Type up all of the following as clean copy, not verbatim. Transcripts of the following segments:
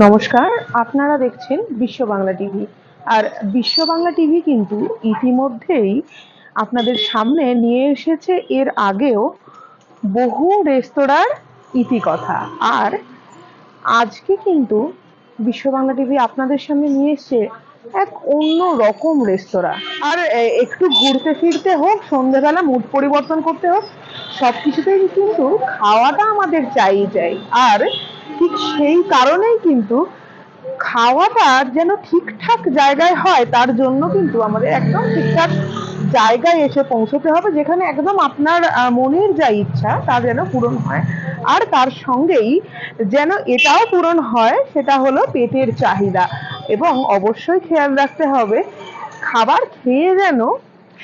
নমস্কার, আপনারা দেখছেন বিশ্ব বাংলা টিভি। আর বিশ্ব বাংলা টিভি কিন্তু ইতিমধ্যেই আপনাদের সামনে নিয়ে এসেছে এর আগেও বহু রেস্তোরাঁর ইতিকথা। আর আজকে কিন্তু বিশ্ব বাংলা টিভি আপনাদের সামনে নিয়ে এসছে এক অন্য রকম রেস্তোরাঁ। আর একটু ঘুরতে ফিরতে হোক, সন্ধ্যেবেলা মুড পরিবর্তন করতে হোক, সবকিছুতেই কিন্তু খাওয়াটা আমাদের চাই। আর ঠিক সেই কারণেই কিন্তু খাওয়াটা যেন ঠিকঠাক জায়গায় হয়, তার জন্য কিন্তু আমাদের একদম ঠিকঠাক জায়গায় এসে পৌঁছতে হবে, যেখানে একদম আপনার মনের যা ইচ্ছা তা যেন পূরণ হয়। আর তার সঙ্গেই যেন এটাও পূরণ হয়, সেটা হলো পেটের চাহিদা। এবং অবশ্যই খেয়াল রাখতে হবে খাবার খেয়ে যেন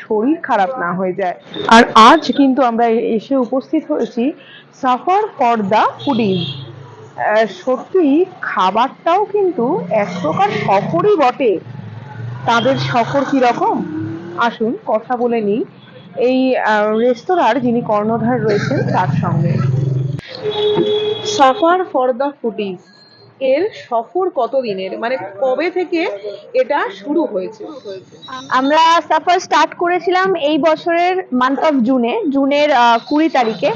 শরীর খারাপ না হয়ে যায়। আর আজ কিন্তু আমরা এসে উপস্থিত হয়েছি সাফার ফর দ্য ফুডিজ। সত্যি খাবারটাও কিন্তু এক প্রকার সফরই বটে। তাদের সফর কিরকম, আসুন কথা বলে নিই এই রেস্তোরাঁর যিনি কর্ণধার রয়েছেন তার সঙ্গে। সাফার ফর দ্য ফুডিজ এর সফর কতদিনের, মানে কবে থেকে এটা শুরু হয়েছে? আমরা সাফার স্টার্ট করেছিলাম এই বছরের মান্থ অফ জুনের 20 তারিখে।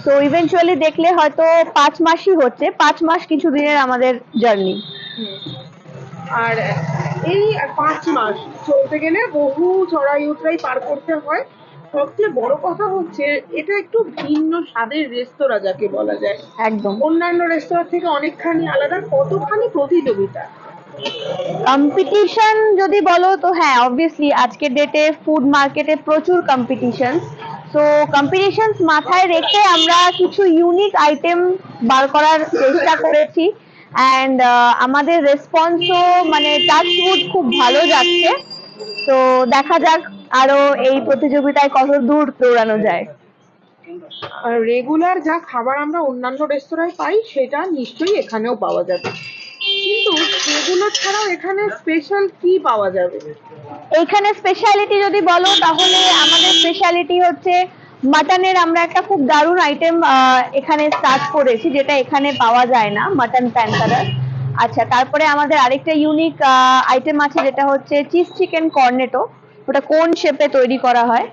তো ইভেনচুয়ালি দেখলে হয়তো 5 মাসই হচ্ছে, 5 মাস কিছু দিনের আমাদের জার্নি। আর এই 5 মাস চলতে গেলে বহু চড়াই উতরাই পার করতে হয়। সবচেয়ে বড় কথা হচ্ছে এটা একটু ভিন্ন স্বাদের রেস্তোরাঁ যাকে বলা যায়। একদম অন্যান্য রেস্তোরাঁ থেকে অনেকখানি আলাদা। কতখানি প্রতিযোগিতা, কম্পিটিশন যদি বলো তো হ্যাঁ, অবভিয়াসলি আজকের ডেটে ফুড মার্কেটে প্রচুর কম্পিটিশন। তো কম্পিটিশন মাথায় রেখে আমরা কিছু ইউনিক আইটেম বার করার চেষ্টা করেছি। অ্যান্ড আমাদের রেসপন্সও মানে টাচউড খুব ভালো যাচ্ছে। তো দেখা যাক আরো এই প্রতিযোগিতায় কত দূর দৌড়ানো যায়। রেগুলার যা খাবার আমরা অন্যান্য রেস্তোরাঁয় পাই সেটা নিশ্চয়ই এখানেও পাওয়া যাবে, কিন্তু সেগুলো ছাড়াও এখানে স্পেশাল কি পাওয়া যাবে? এইখানে স্পেশালিটি যদি বলো তাহলে আমাদের স্পেশালিটি হচ্ছে মাটনের। আমরা একটা খুব দারুণ আইটেম এখানে স্টার্ট করেছি, যেটা এখানে পাওয়া যায় না, মাটন প্যান্থারাস। আচ্ছা, তারপরে আমাদের আরেকটা ইউনিক আইটেম আছে, যেটা হচ্ছে চিজ চিকেন কর্নেটো। ওটা কোন শেপে তৈরি করা হয়।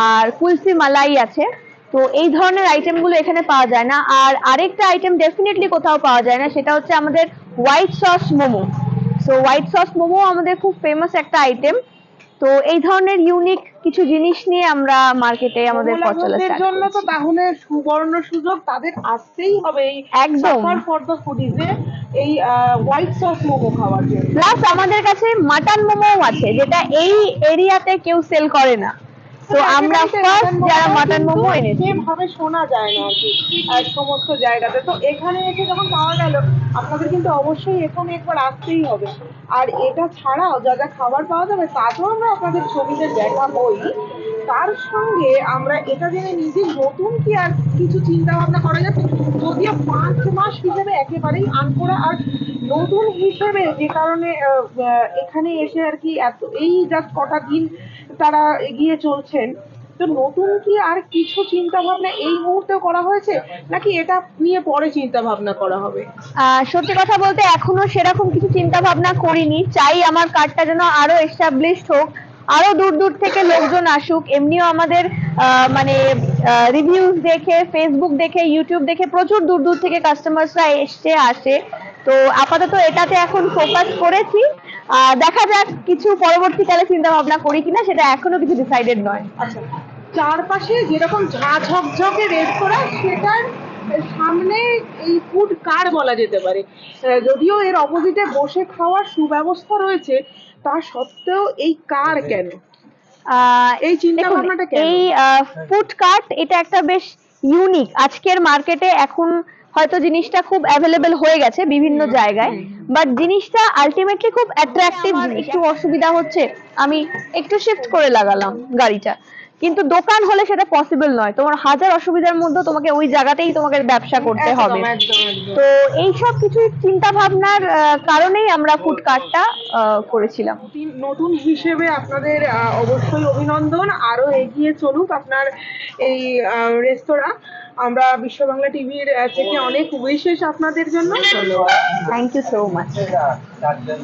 আর কুলফি মালাই আছে। তো এই ধরনের আইটেমগুলো এখানে পাওয়া যায় না। আর আরেকটা আইটেম ডেফিনেটলি কোথাও পাওয়া যায় না, সেটা হচ্ছে আমাদের white sauce momo. So white sauce momo আমাদের খুব ফেমাস একটা আইটেম। তো এই ধরনের ইউনিক কিছু জিনিস নিয়ে আমরা মার্কেটে আমাদের পথ চলা মোমো স্টার্ট জন্য তো করেছি। তাহলে সুবর্ণ সুযোগ, তাদের আসতেই হবে এই একদম। সাফার ফর দ্য ফুডিজে এই হোয়াইট সস মোমো খাওয়ার জন্য। প্লাস আমাদের কাছে মাটন মোমো আছে, যেটা এই এরিয়াতে কেউ সেল করে না। তো আমরা ফার্স্ট যারা মাটন মোমো এনেছি। সেভাবে শোনা যায় না আর কি সমস্ত জায়গাতে। তো এখানে এসে যখন পাওয়া গেল, আপনাদের কিন্তু অবশ্যই এখানে একবার আসতেই হবে। আর এটা ছাড়াও যা যা খাবার পাওয়া যাবে তা তো আমরা আপনাদের ছবিতে দেখাবোই, তার সঙ্গে আমরা এটা জেনে নিই যে নতুন কি আর কিছু চিন্তা ভাবনা করা যাচ্ছে। যদিও 5 মাস হিসেবে একেবারেই আনকোড়া, আর নতুন হিসেবে যে কারণে এখানে এসে আর কি এত এই জাস্ট কটা দিন তারা এগিয়ে চলছেন। তো নতুন কি আর কিছু চিন্তা ভাবনা এই মুহূর্তে করা হয়েছে, নাকি এটা নিয়ে পরে চিন্তা ভাবনা করা হবে? সত্যি কথা বলতে এখনো সেরকম কিছু চিন্তা ভাবনা করিনি। চাই আমার কার্ডটা যেন আরো এস্টাবলিশড হোক, আরো দূর দূর থেকে লোকজন আসুক। এমনিও আমাদের মানে রিভিউজ দেখে, ফেসবুক দেখে, ইউটিউব দেখে প্রচুর দূর দূর থেকে কাস্টমার্সরা আসে। তো আপাতত এটাতে এখন ফোকাস করেছি। দেখা যাক কিছু পরবর্তীকালে চিন্তা ভাবনা করি কিনা, সেটা এখনো কিছু ডিসাইডেড নয়। আচ্ছা, চারপাশে যেরকম ঝাঁ ঝকঝকে রেস্তোরাঁ, সেটার সামনে এই ফুড কার বলা যেতে পারে। যদিও এর অপোজিটে বসে খাওয়ার সুব্যবস্থা রয়েছে, তা সত্ত্বেও এই কার কেন? এই চিন্তা দেখুন, ভাবনাটা কেন? এই ফুড কার্ট এটা একটা বেশ ইউনিক। আজকের মার্কেটে এখন হয়তো জিনিসটা খুব অ্যাভেলেবেল হয়ে গেছে বিভিন্ন জায়গায়, বাট জিনিসটা আলটিমেটলি খুব অ্যাট্রাকটিভ। একটু অসুবিধা হচ্ছে, আমি একটু শিফট করে লাগালাম গাড়িটা, কিন্তু দোকান হলে সেটা পসিবল নয়, তোমার হাজার অসুবিধার মধ্যে তোমাকে ওই জায়গাতেই তোমাকে ব্যবসা করতে হবে। একদম একদম। তো এইসব কিছু চিন্তা ভাবনার কারণেই আমরা ফুড কার্টটা করেছিলাম। নতুন হিসেবে আপনাদের অবশ্যই অভিনন্দন, আরো এগিয়ে চলুক আপনার এই রেস্তোরাঁ। আমরা বিশ্ব বাংলা টিভির থেকে অনেক উইশেস আপনাদের জন্য। ধন্যবাদ। Thank you so much.